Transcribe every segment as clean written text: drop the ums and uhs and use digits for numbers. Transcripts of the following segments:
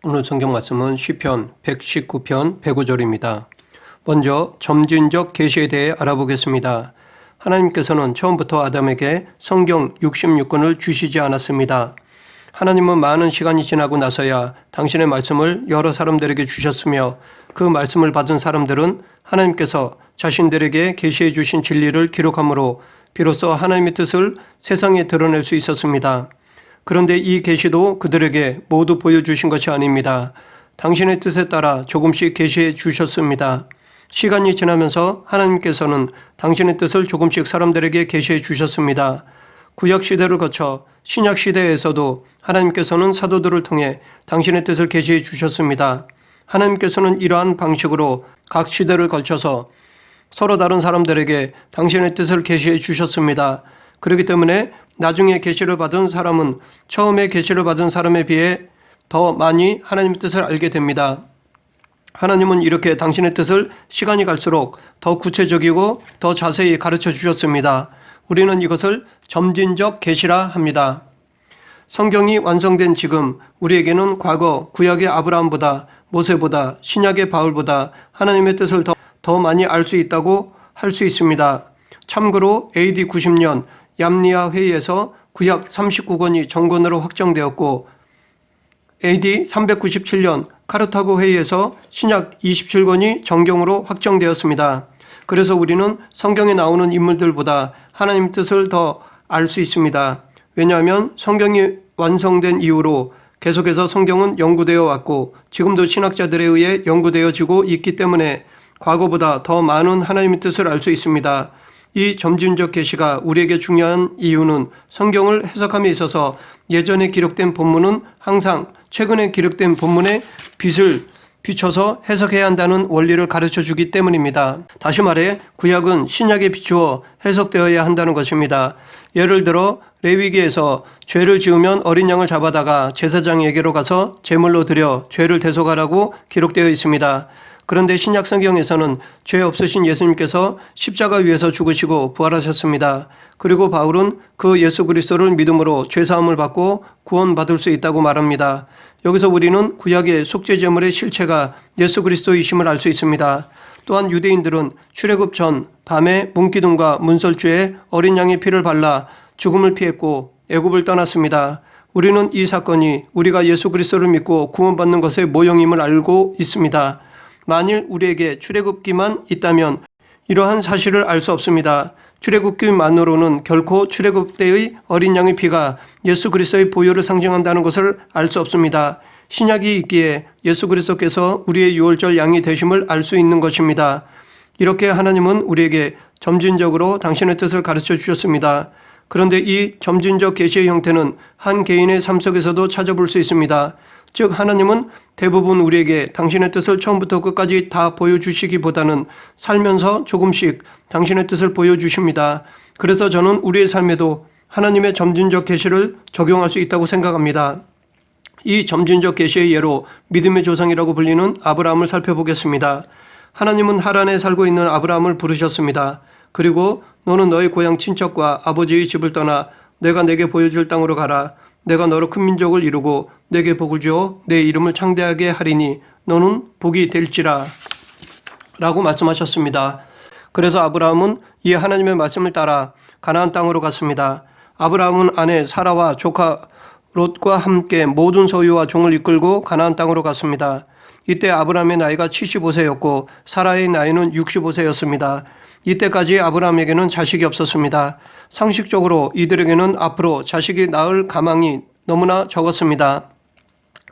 오늘 성경 말씀은 시편 119편 105절입니다. 먼저 점진적 계시에 대해 알아보겠습니다. 하나님께서는 처음부터 아담에게 성경 66권을 주시지 않았습니다. 하나님은 많은 시간이 지나고 나서야 당신의 말씀을 여러 사람들에게 주셨으며 그 말씀을 받은 사람들은 하나님께서 자신들에게 계시해 주신 진리를 기록함으로 비로소 하나님의 뜻을 세상에 드러낼 수 있었습니다. 그런데 이 계시도 그들에게 모두 보여주신 것이 아닙니다. 당신의 뜻에 따라 조금씩 계시해 주셨습니다. 시간이 지나면서 하나님께서는 당신의 뜻을 조금씩 사람들에게 계시해 주셨습니다. 구약 시대를 거쳐 신약 시대에서도 하나님께서는 사도들을 통해 당신의 뜻을 계시해 주셨습니다. 하나님께서는 이러한 방식으로 각 시대를 걸쳐서 서로 다른 사람들에게 당신의 뜻을 계시해 주셨습니다. 그렇기 때문에 나중에 계시를 받은 사람은 처음에 계시를 받은 사람에 비해 더 많이 하나님의 뜻을 알게 됩니다. 하나님은 이렇게 당신의 뜻을 시간이 갈수록 더 구체적이고 더 자세히 가르쳐 주셨습니다. 우리는 이것을 점진적 계시라 합니다. 성경이 완성된 지금 우리에게는 과거 구약의 아브라함보다 모세보다 신약의 바울보다 하나님의 뜻을 더 많이 알 수 있다고 할 수 있습니다. 참고로 AD 90년 얌리아 회의에서 구약 39권이 정권으로 확정되었고 AD 397년 카르타고 회의에서 신약 27권이 정경으로 확정되었습니다. 그래서 우리는 성경에 나오는 인물들보다 하나님의 뜻을 더 알 수 있습니다. 왜냐하면 성경이 완성된 이후로 계속해서 성경은 연구되어 왔고 지금도 신학자들에 의해 연구되어지고 있기 때문에 과거보다 더 많은 하나님의 뜻을 알 수 있습니다. 이 점진적 계시가 우리에게 중요한 이유는 성경을 해석함에 있어서 예전에 기록된 본문은 항상 최근에 기록된 본문의 빛을 비춰서 해석해야 한다는 원리를 가르쳐 주기 때문입니다. 다시 말해 구약은 신약에 비추어 해석되어야 한다는 것입니다. 예를 들어 레위기에서 죄를 지으면 어린 양을 잡아다가 제사장에게로 가서 제물로 드려 죄를 대속하라고 기록되어 있습니다. 그런데 신약 성경에서는 죄 없으신 예수님께서 십자가 위에서 죽으시고 부활하셨습니다. 그리고 바울은 그 예수 그리스도를 믿음으로 죄사함을 받고 구원받을 수 있다고 말합니다. 여기서 우리는 구약의 속죄제물의 실체가 예수 그리스도이심을 알 수 있습니다. 또한 유대인들은 출애굽 전 밤에 문기둥과 문설주에 어린 양의 피를 발라 죽음을 피했고 애굽을 떠났습니다. 우리는 이 사건이 우리가 예수 그리스도를 믿고 구원받는 것의 모형임을 알고 있습니다. 만일 우리에게 출애굽기만 있다면 이러한 사실을 알 수 없습니다. 출애굽기만으로는 결코 출애굽 때의 어린 양의 피가 예수 그리스도의 보혈을 상징한다는 것을 알 수 없습니다. 신약이 있기에 예수 그리스도께서 우리의 유월절 양이 되심을 알 수 있는 것입니다. 이렇게 하나님은 우리에게 점진적으로 당신의 뜻을 가르쳐 주셨습니다. 그런데 이 점진적 계시의 형태는 한 개인의 삶 속에서도 찾아볼 수 있습니다. 즉 하나님은 대부분 우리에게 당신의 뜻을 처음부터 끝까지 다 보여주시기보다는 살면서 조금씩 당신의 뜻을 보여주십니다. 그래서 저는 우리의 삶에도 하나님의 점진적 계시를 적용할 수 있다고 생각합니다. 이 점진적 계시의 예로 믿음의 조상이라고 불리는 아브라함을 살펴보겠습니다. 하나님은 하란에 살고 있는 아브라함을 부르셨습니다. 그리고 너는 너의 고향 친척과 아버지의 집을 떠나 내가 내게 보여줄 땅으로 가라. 내가 너로 큰 민족을 이루고 내게 복을 주어 내 이름을 창대하게 하리니 너는 복이 될지라 라고 말씀하셨습니다. 그래서 아브라함은 이 하나님의 말씀을 따라 가나안 땅으로 갔습니다. 아브라함은 아내 사라와 조카 롯과 함께 모든 소유와 종을 이끌고 가나안 땅으로 갔습니다. 이때 아브라함의 나이가 75세였고 사라의 나이는 65세였습니다. 이때까지 아브라함에게는 자식이 없었습니다. 상식적으로 이들에게는 앞으로 자식이 낳을 가망이 너무나 적었습니다.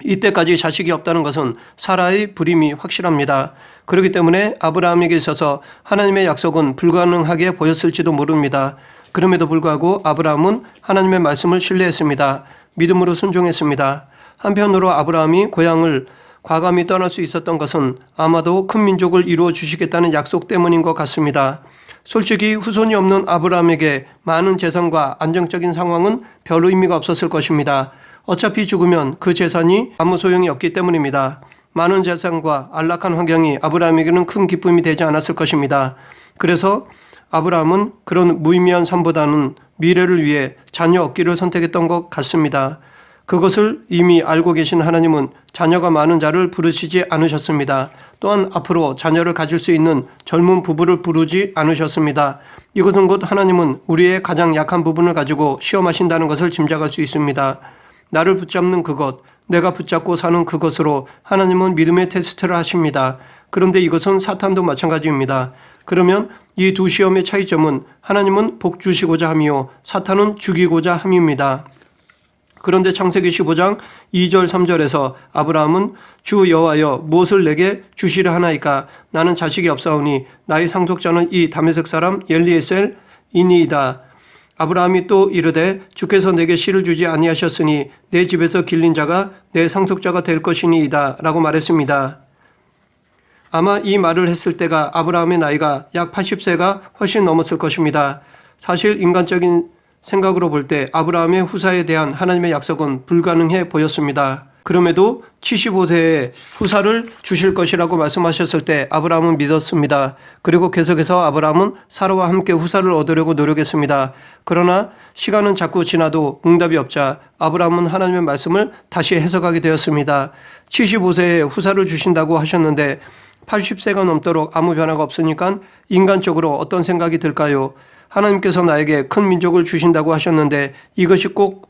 이때까지 자식이 없다는 것은 사라의 불임이 확실합니다. 그렇기 때문에 아브라함에게 있어서 하나님의 약속은 불가능하게 보였을지도 모릅니다. 그럼에도 불구하고 아브라함은 하나님의 말씀을 신뢰했습니다. 믿음으로 순종했습니다. 한편으로 아브라함이 고향을 과감히 떠날 수 있었던 것은 아마도 큰 민족을 이루어 주시겠다는 약속 때문인 것 같습니다. 솔직히 후손이 없는 아브라함에게 많은 재산과 안정적인 상황은 별 의미가 없었을 것입니다. 어차피 죽으면 그 재산이 아무 소용이 없기 때문입니다. 많은 재산과 안락한 환경이 아브라함에게는 큰 기쁨이 되지 않았을 것입니다. 그래서 아브라함은 그런 무의미한 삶보다는 미래를 위해 자녀 얻기를 선택했던 것 같습니다. 그것을 이미 알고 계신 하나님은 자녀가 많은 자를 부르시지 않으셨습니다. 또한 앞으로 자녀를 가질 수 있는 젊은 부부를 부르지 않으셨습니다. 이것은 곧 하나님은 우리의 가장 약한 부분을 가지고 시험하신다는 것을 짐작할 수 있습니다. 나를 붙잡는 그것, 내가 붙잡고 사는 그것으로 하나님은 믿음의 테스트를 하십니다. 그런데 이것은 사탄도 마찬가지입니다. 그러면 이 두 시험의 차이점은 하나님은 복 주시고자 함이요 사탄은 죽이고자 함입니다. 그런데 창세기 15장 2절 3절에서 아브라함은 주 여호와여 무엇을 내게 주시려 하나이까 나는 자식이 없사오니 나의 상속자는 이 다메섹 사람 엘리에셀이니이다. 아브라함이 또 이르되 주께서 내게 씨를 주지 아니하셨으니 내 집에서 길린 자가 내 상속자가 될 것이니이다 라고 말했습니다. 아마 이 말을 했을 때가 아브라함의 나이가 약 80세가 훨씬 넘었을 것입니다. 사실 인간적인 생각으로 볼 때 아브라함의 후사에 대한 하나님의 약속은 불가능해 보였습니다. 그럼에도 75세에 후사를 주실 것이라고 말씀하셨을 때 아브라함은 믿었습니다. 그리고 계속해서 아브라함은 사라와 함께 후사를 얻으려고 노력했습니다. 그러나 시간은 자꾸 지나도 응답이 없자 아브라함은 하나님의 말씀을 다시 해석하게 되었습니다. 75세에 후사를 주신다고 하셨는데 80세가 넘도록 아무 변화가 없으니까 인간적으로 어떤 생각이 들까요? 하나님께서 나에게 큰 민족을 주신다고 하셨는데 이것이 꼭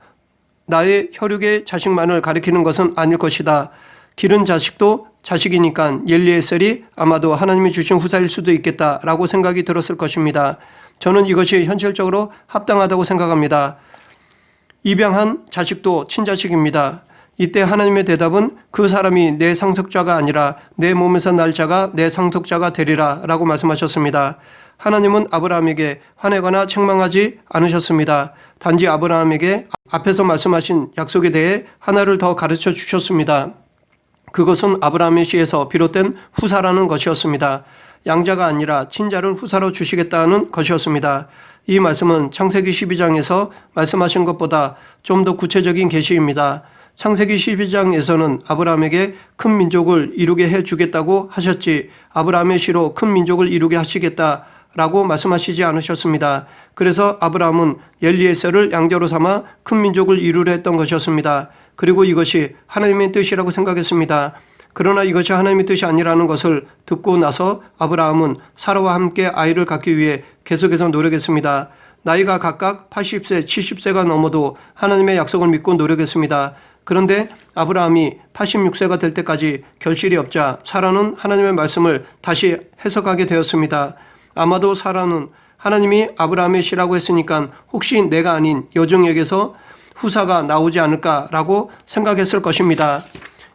나의 혈육의 자식만을 가리키는 것은 아닐 것이다. 기른 자식도 자식이니까 엘리에셀이 아마도 하나님이 주신 후사일 수도 있겠다라고 생각이 들었을 것입니다. 저는 이것이 현실적으로 합당하다고 생각합니다. 입양한 자식도 친자식입니다. 이때 하나님의 대답은 그 사람이 내 상속자가 아니라 내 몸에서 날 자가 내 상속자가 되리라 라고 말씀하셨습니다. 하나님은 아브라함에게 화내거나 책망하지 않으셨습니다. 단지 아브라함에게 앞에서 말씀하신 약속에 대해 하나를 더 가르쳐 주셨습니다. 그것은 아브라함의 씨에서 비롯된 후사라는 것이었습니다. 양자가 아니라 친자를 후사로 주시겠다는 것이었습니다. 이 말씀은 창세기 12장에서 말씀하신 것보다 좀 더 구체적인 계시입니다. 창세기 12장에서는 아브라함에게 큰 민족을 이루게 해주겠다고 하셨지 아브라함의 씨로 큰 민족을 이루게 하시겠다 라고 말씀하시지 않으셨습니다. 그래서 아브라함은 엘리에셀을 양자로 삼아 큰 민족을 이루려 했던 것이었습니다. 그리고 이것이 하나님의 뜻이라고 생각했습니다. 그러나 이것이 하나님의 뜻이 아니라는 것을 듣고 나서 아브라함은 사라와 함께 아이를 갖기 위해 계속해서 노력했습니다. 나이가 각각 80세, 70세가 넘어도 하나님의 약속을 믿고 노력했습니다. 그런데 아브라함이 86세가 될 때까지 결실이 없자 사라는 하나님의 말씀을 다시 해석하게 되었습니다. 아마도 사라는 하나님이 아브라함의 씨라고 했으니까 혹시 내가 아닌 여종에게서 후사가 나오지 않을까라고 생각했을 것입니다.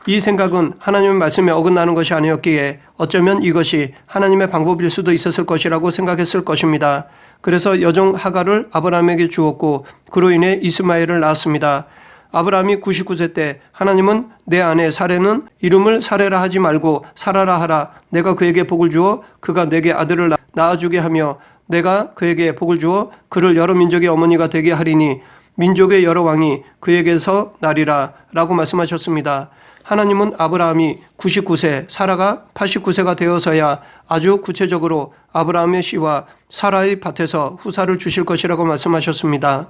이 생각은 하나님의 말씀에 어긋나는 것이 아니었기에 어쩌면 이것이 하나님의 방법일 수도 있었을 것이라고 생각했을 것입니다. 그래서 여종 하갈을 아브라함에게 주었고 그로 인해 이스마엘을 낳았습니다. 아브라함이 99세 때 하나님은 내 아내 사레는 이름을 사레라 하지 말고 사라라 하라. 내가 그에게 복을 주어 그가 내게 아들을 낳아주게 하며 내가 그에게 복을 주어 그를 여러 민족의 어머니가 되게 하리니 민족의 여러 왕이 그에게서 나리라 라고 말씀하셨습니다. 하나님은 아브라함이 99세, 사라가 89세가 되어서야 아주 구체적으로 아브라함의 씨와 사라의 밭에서 후사를 주실 것이라고 말씀하셨습니다.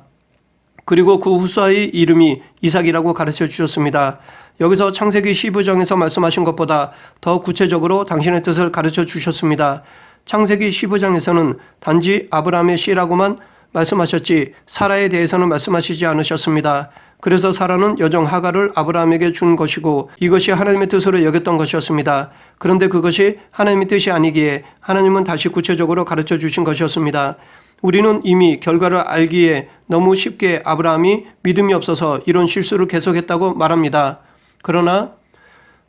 그리고 그 후사의 이름이 이삭이라고 가르쳐 주셨습니다. 여기서 창세기 15장에서 말씀하신 것보다 더 구체적으로 당신의 뜻을 가르쳐 주셨습니다. 창세기 15장에서는 단지 아브라함의 씨라고만 말씀하셨지 사라에 대해서는 말씀하시지 않으셨습니다. 그래서 사라는 여종 하갈을 아브라함에게 준 것이고 이것이 하나님의 뜻으로 여겼던 것이었습니다. 그런데 그것이 하나님의 뜻이 아니기에 하나님은 다시 구체적으로 가르쳐 주신 것이었습니다. 우리는 이미 결과를 알기에 너무 쉽게 아브라함이 믿음이 없어서 이런 실수를 계속했다고 말합니다. 그러나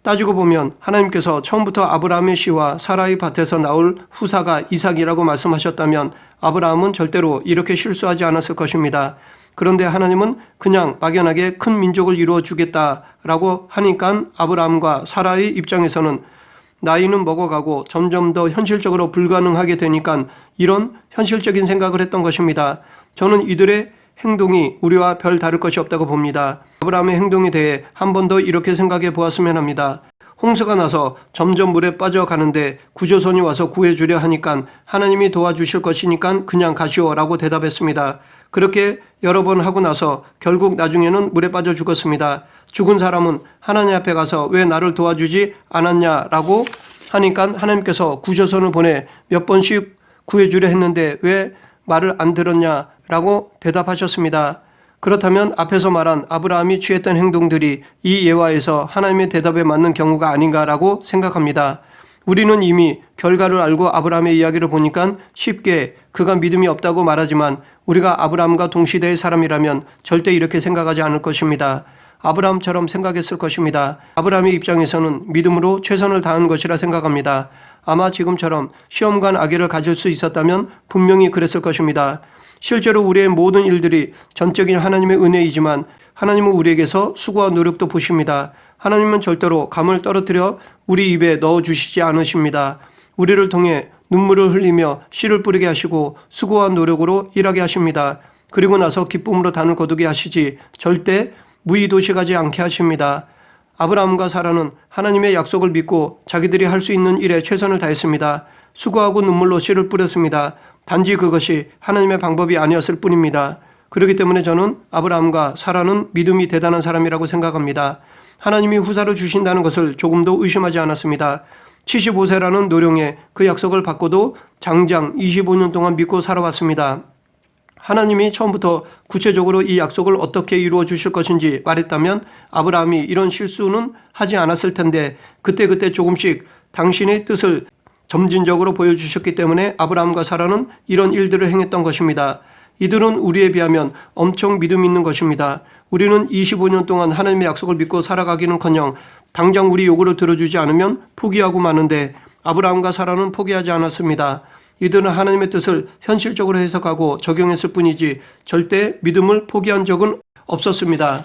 따지고 보면 하나님께서 처음부터 아브라함의 씨와 사라의 밭에서 나올 후사가 이삭이라고 말씀하셨다면 아브라함은 절대로 이렇게 실수하지 않았을 것입니다. 그런데 하나님은 그냥 막연하게 큰 민족을 이루어 주겠다라고 하니까 아브라함과 사라의 입장에서는 나이는 먹어가고 점점 더 현실적으로 불가능하게 되니까 이런 현실적인 생각을 했던 것입니다. 저는 이들의 행동이 우리와 별 다를 것이 없다고 봅니다. 아브라함의 행동에 대해 한 번 더 이렇게 생각해 보았으면 합니다. 홍수가 나서 점점 물에 빠져가는데 구조선이 와서 구해주려 하니까 하나님이 도와주실 것이니까 그냥 가시오라고 대답했습니다. 그렇게 여러 번 하고 나서 결국 나중에는 물에 빠져 죽었습니다. 죽은 사람은 하나님 앞에 가서 왜 나를 도와주지 않았냐라고 하니까 하나님께서 구조선을 보내 몇 번씩 구해주려 했는데 왜 말을 안 들었냐라고 대답하셨습니다. 그렇다면 앞에서 말한 아브라함이 취했던 행동들이 이 예화에서 하나님의 대답에 맞는 경우가 아닌가라고 생각합니다. 우리는 이미 결과를 알고 아브라함의 이야기를 보니까 쉽게 그가 믿음이 없다고 말하지만 우리가 아브라함과 동시대의 사람이라면 절대 이렇게 생각하지 않을 것입니다. 아브라함처럼 생각했을 것입니다. 아브라함의 입장에서는 믿음으로 최선을 다한 것이라 생각합니다. 아마 지금처럼 시험관 아기를 가질 수 있었다면 분명히 그랬을 것입니다. 실제로 우리의 모든 일들이 전적인 하나님의 은혜이지만 하나님은 우리에게서 수고와 노력도 보십니다. 하나님은 절대로 감을 떨어뜨려 우리 입에 넣어주시지 않으십니다. 우리를 통해 눈물을 흘리며 씨를 뿌리게 하시고 수고와 노력으로 일하게 하십니다. 그리고 나서 기쁨으로 단을 거두게 하시지 절대 무의도식하지 않게 하십니다. 아브라함과 사라는 하나님의 약속을 믿고 자기들이 할 수 있는 일에 최선을 다했습니다. 수고하고 눈물로 씨를 뿌렸습니다. 단지 그것이 하나님의 방법이 아니었을 뿐입니다. 그렇기 때문에 저는 아브라함과 사라는 믿음이 대단한 사람이라고 생각합니다. 하나님이 후사를 주신다는 것을 조금도 의심하지 않았습니다. 75세라는 노령에 그 약속을 받고도 장장 25년 동안 믿고 살아왔습니다. 하나님이 처음부터 구체적으로 이 약속을 어떻게 이루어 주실 것인지 말했다면 아브라함이 이런 실수는 하지 않았을 텐데 그때그때 조금씩 당신의 뜻을 점진적으로 보여주셨기 때문에 아브라함과 사라는 이런 일들을 행했던 것입니다. 이들은 우리에 비하면 엄청 믿음 있는 것입니다. 우리는 25년 동안 하나님의 약속을 믿고 살아가기는커녕 당장 우리 요구를 들어주지 않으면 포기하고 마는데 아브라함과 사라는 포기하지 않았습니다. 이들은 하나님의 뜻을 현실적으로 해석하고 적용했을 뿐이지 절대 믿음을 포기한 적은 없었습니다.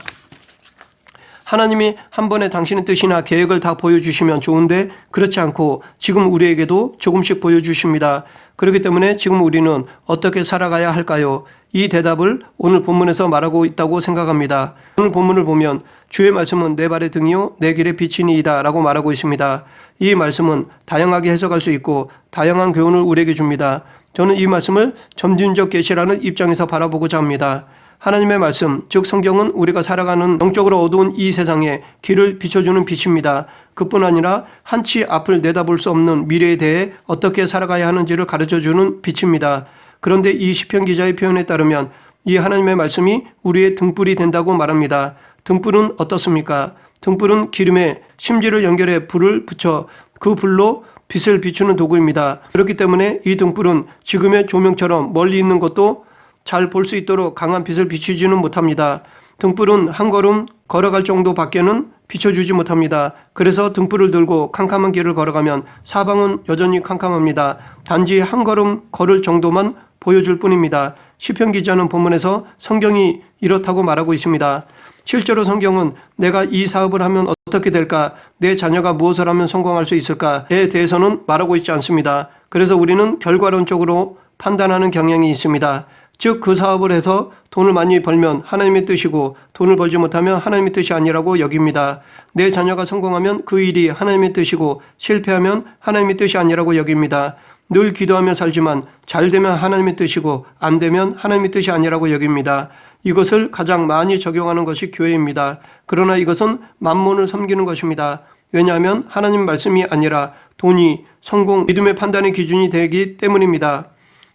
하나님이 한 번에 당신의 뜻이나 계획을 다 보여주시면 좋은데 그렇지 않고 지금 우리에게도 조금씩 보여주십니다. 그렇기 때문에 지금 우리는 어떻게 살아가야 할까요? 이 대답을 오늘 본문에서 말하고 있다고 생각합니다. 오늘 본문을 보면 주의 말씀은 내 발의 등이요 내 길의 빛이니이다 라고 말하고 있습니다. 이 말씀은 다양하게 해석할 수 있고 다양한 교훈을 우리에게 줍니다. 저는 이 말씀을 점진적 계시라는 입장에서 바라보고자 합니다. 하나님의 말씀, 즉 성경은 우리가 살아가는 영적으로 어두운 이 세상에 길을 비춰주는 빛입니다. 그뿐 아니라 한치 앞을 내다볼 수 없는 미래에 대해 어떻게 살아가야 하는지를 가르쳐주는 빛입니다. 그런데 이 시편 기자의 표현에 따르면 이 하나님의 말씀이 우리의 등불이 된다고 말합니다. 등불은 어떻습니까? 등불은 기름에 심지를 연결해 불을 붙여 그 불로 빛을 비추는 도구입니다. 그렇기 때문에 이 등불은 지금의 조명처럼 멀리 있는 것도 잘 볼 수 있도록 강한 빛을 비추지는 못합니다. 등불은 한 걸음 걸어갈 정도밖에는 비춰주지 못합니다. 그래서 등불을 들고 캄캄한 길을 걸어가면 사방은 여전히 캄캄합니다. 단지 한 걸음 걸을 정도만 보여줄 뿐입니다. 시편 기자는 본문에서 성경이 이렇다고 말하고 있습니다. 실제로 성경은 내가 이 사업을 하면 어떻게 될까, 내 자녀가 무엇을 하면 성공할 수 있을까에 대해서는 말하고 있지 않습니다. 그래서 우리는 결과론적으로 판단하는 경향이 있습니다. 즉 그 사업을 해서 돈을 많이 벌면 하나님의 뜻이고 돈을 벌지 못하면 하나님의 뜻이 아니라고 여깁니다. 내 자녀가 성공하면 그 일이 하나님의 뜻이고 실패하면 하나님의 뜻이 아니라고 여깁니다. 늘 기도하며 살지만 잘 되면 하나님의 뜻이고 안 되면 하나님의 뜻이 아니라고 여깁니다. 이것을 가장 많이 적용하는 것이 교회입니다. 그러나 이것은 만몬을 섬기는 것입니다. 왜냐하면 하나님 말씀이 아니라 돈이 성공, 믿음의 판단의 기준이 되기 때문입니다.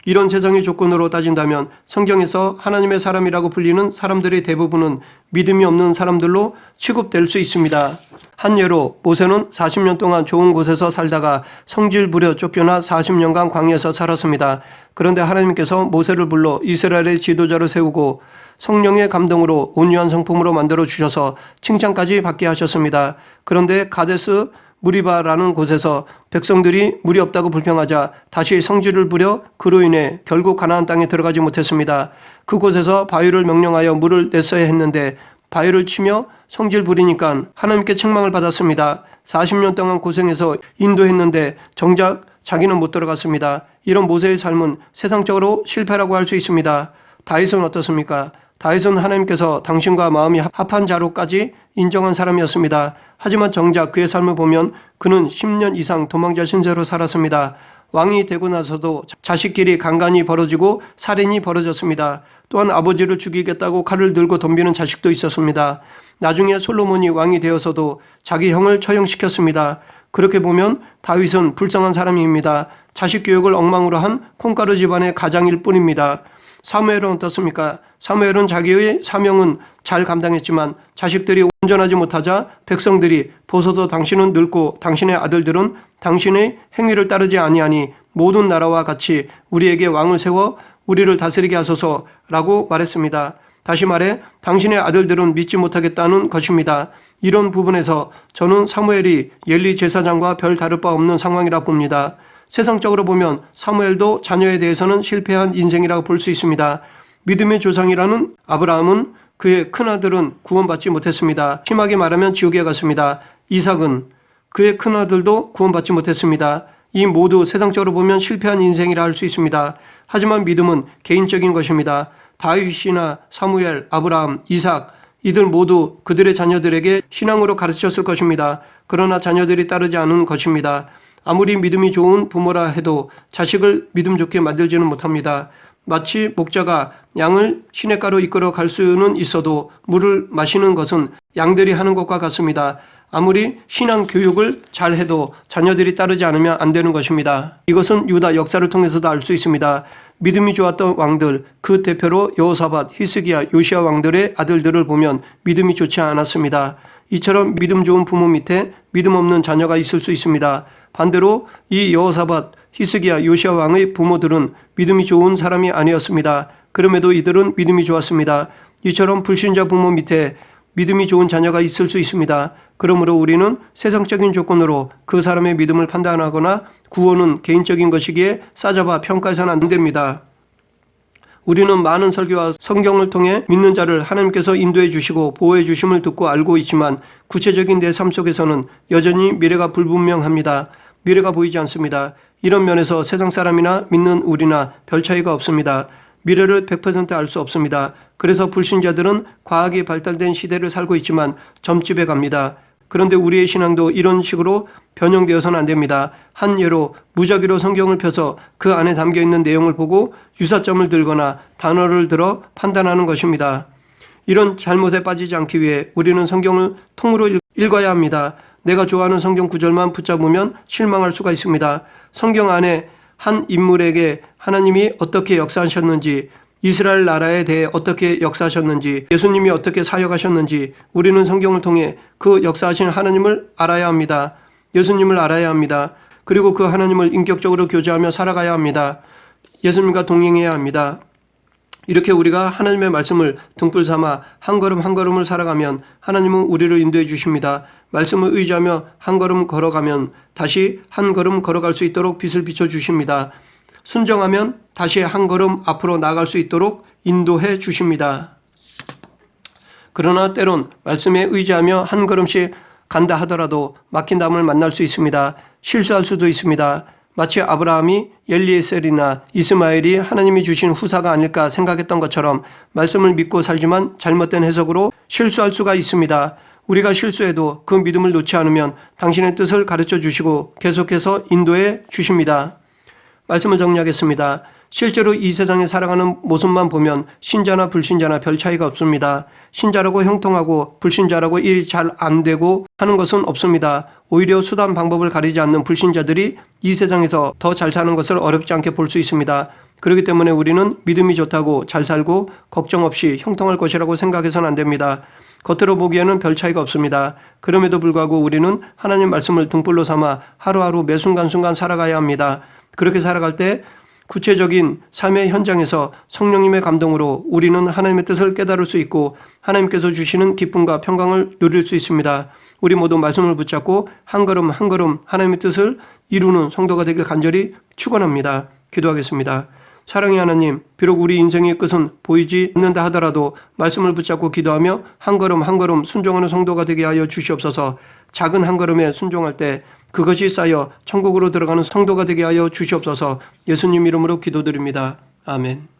이런 세상의 조건으로 따진다면 성경에서 하나님의 사람이라고 불리는 사람들의 대부분은 믿음이 없는 사람들로 취급될 수 있습니다. 한 예로 모세는 40년 동안 좋은 곳에서 살다가 성질 부려 쫓겨나 40년간 광야에서 살았습니다. 그런데 하나님께서 모세를 불러 이스라엘의 지도자로 세우고 성령의 감동으로 온유한 성품으로 만들어 주셔서 칭찬까지 받게 하셨습니다. 그런데 가데스 무리바라는 곳에서 백성들이 물이 없다고 불평하자 다시 성질을 부려 그로 인해 결국 가나안 땅에 들어가지 못했습니다. 그곳에서 바위를 명령하여 물을 냈어야 했는데 바위를 치며 성질 부리니까 하나님께 책망을 받았습니다. 40년 동안 고생해서 인도했는데 정작 자기는 못 들어갔습니다. 이런 모세의 삶은 세상적으로 실패라고 할 수 있습니다. 다윗은 어떻습니까? 다윗은 하나님께서 당신과 마음이 합한 자로까지 인정한 사람이었습니다. 하지만 정작 그의 삶을 보면 그는 10년 이상 도망자 신세로 살았습니다. 왕이 되고 나서도 자식끼리 간간이 벌어지고 살인이 벌어졌습니다. 또한 아버지를 죽이겠다고 칼을 들고 덤비는 자식도 있었습니다. 나중에 솔로몬이 왕이 되어서도 자기 형을 처형시켰습니다. 그렇게 보면 다윗은 불쌍한 사람입니다. 자식 교육을 엉망으로 한 콩가루 집안의 가장일 뿐입니다. 사무엘은 어떻습니까? 사무엘은 자기의 사명은 잘 감당했지만 자식들이 온전하지 못하자 백성들이 보소서 당신은 늙고 당신의 아들들은 당신의 행위를 따르지 아니하니 모든 나라와 같이 우리에게 왕을 세워 우리를 다스리게 하소서라고 말했습니다. 다시 말해 당신의 아들들은 믿지 못하겠다는 것입니다. 이런 부분에서 저는 사무엘이 엘리 제사장과 별 다를 바 없는 상황이라 봅니다. 세상적으로 보면 사무엘도 자녀에 대해서는 실패한 인생이라고 볼 수 있습니다. 믿음의 조상이라는 아브라함은 그의 큰아들은 구원받지 못했습니다. 심하게 말하면 지옥에 갔습니다. 이삭은 그의 큰아들도 구원받지 못했습니다. 이 모두 세상적으로 보면 실패한 인생이라 할 수 있습니다. 하지만 믿음은 개인적인 것입니다. 다윗이나 사무엘, 아브라함, 이삭 이들 모두 그들의 자녀들에게 신앙으로 가르쳤을 것입니다. 그러나 자녀들이 따르지 않은 것입니다. 아무리 믿음이 좋은 부모라 해도 자식을 믿음 좋게 만들지는 못합니다. 마치 목자가 양을 시냇가로 이끌어 갈 수는 있어도 물을 마시는 것은 양들이 하는 것과 같습니다. 아무리 신앙 교육을 잘 해도 자녀들이 따르지 않으면 안 되는 것입니다. 이것은 유다 역사를 통해서도 알 수 있습니다. 믿음이 좋았던 왕들, 그 대표로 여호사밧, 히스기야, 요시야 왕들의 아들들을 보면 믿음이 좋지 않았습니다. 이처럼 믿음 좋은 부모 밑에 믿음 없는 자녀가 있을 수 있습니다. 반대로 이 여호사밧, 히스기야, 요시야 왕의 부모들은 믿음이 좋은 사람이 아니었습니다. 그럼에도 이들은 믿음이 좋았습니다. 이처럼 불신자 부모 밑에 믿음이 좋은 자녀가 있을 수 있습니다. 그러므로 우리는 세상적인 조건으로 그 사람의 믿음을 판단하거나 구원은 개인적인 것이기에 싸잡아 평가해서는 안 됩니다. 우리는 많은 설교와 성경을 통해 믿는 자를 하나님께서 인도해 주시고 보호해 주심을 듣고 알고 있지만 구체적인 내 삶 속에서는 여전히 미래가 불분명합니다. 미래가 보이지 않습니다. 이런 면에서 세상 사람이나 믿는 우리나 별 차이가 없습니다. 미래를 100% 알 수 없습니다. 그래서 불신자들은 과학이 발달된 시대를 살고 있지만 점집에 갑니다. 그런데 우리의 신앙도 이런 식으로 변형되어서는 안 됩니다. 한 예로 무작위로 성경을 펴서 그 안에 담겨있는 내용을 보고 유사점을 들거나 단어를 들어 판단하는 것입니다. 이런 잘못에 빠지지 않기 위해 우리는 성경을 통으로 읽어야 합니다. 내가 좋아하는 성경 구절만 붙잡으면 실망할 수가 있습니다. 성경 안에 한 인물에게 하나님이 어떻게 역사하셨는지, 이스라엘 나라에 대해 어떻게 역사하셨는지, 예수님이 어떻게 사역하셨는지 우리는 성경을 통해 그 역사하신 하나님을 알아야 합니다. 예수님을 알아야 합니다. 그리고 그 하나님을 인격적으로 교제하며 살아가야 합니다. 예수님과 동행해야 합니다. 이렇게 우리가 하나님의 말씀을 등불 삼아 한 걸음 한 걸음을 살아가면 하나님은 우리를 인도해 주십니다. 말씀을 의지하며 한 걸음 걸어가면 다시 한 걸음 걸어갈 수 있도록 빛을 비춰 주십니다. 순정하면 다시 한 걸음 앞으로 나아갈 수 있도록 인도해 주십니다. 그러나 때론 말씀에 의지하며 한 걸음씩 간다 하더라도 막힌 담을 만날 수 있습니다. 실수할 수도 있습니다. 마치 아브라함이 엘리에셀이나 이스마엘이 하나님이 주신 후사가 아닐까 생각했던 것처럼 말씀을 믿고 살지만 잘못된 해석으로 실수할 수가 있습니다. 우리가 실수해도 그 믿음을 놓지 않으면 당신의 뜻을 가르쳐 주시고 계속해서 인도해 주십니다. 말씀을 정리하겠습니다. 실제로 이 세상에 살아가는 모습만 보면 신자나 불신자나 별 차이가 없습니다. 신자라고 형통하고 불신자라고 일이 잘 안 되고 하는 것은 없습니다. 오히려 수단 방법을 가리지 않는 불신자들이 이 세상에서 더 잘 사는 것을 어렵지 않게 볼 수 있습니다. 그렇기 때문에 우리는 믿음이 좋다고 잘 살고 걱정 없이 형통할 것이라고 생각해서는 안 됩니다. 겉으로 보기에는 별 차이가 없습니다. 그럼에도 불구하고 우리는 하나님 말씀을 등불로 삼아 하루하루 매 순간순간 살아가야 합니다. 그렇게 살아갈 때 구체적인 삶의 현장에서 성령님의 감동으로 우리는 하나님의 뜻을 깨달을 수 있고 하나님께서 주시는 기쁨과 평강을 누릴 수 있습니다. 우리 모두 말씀을 붙잡고 한 걸음 한 걸음 하나님의 뜻을 이루는 성도가 되길 간절히 축원합니다. 기도하겠습니다. 사랑의 하나님, 비록 우리 인생의 끝은 보이지 않는다 하더라도 말씀을 붙잡고 기도하며 한 걸음 한 걸음 순종하는 성도가 되게 하여 주시옵소서. 작은 한 걸음에 순종할 때 그것이 쌓여 천국으로 들어가는 성도가 되게 하여 주시옵소서. 예수님 이름으로 기도드립니다. 아멘.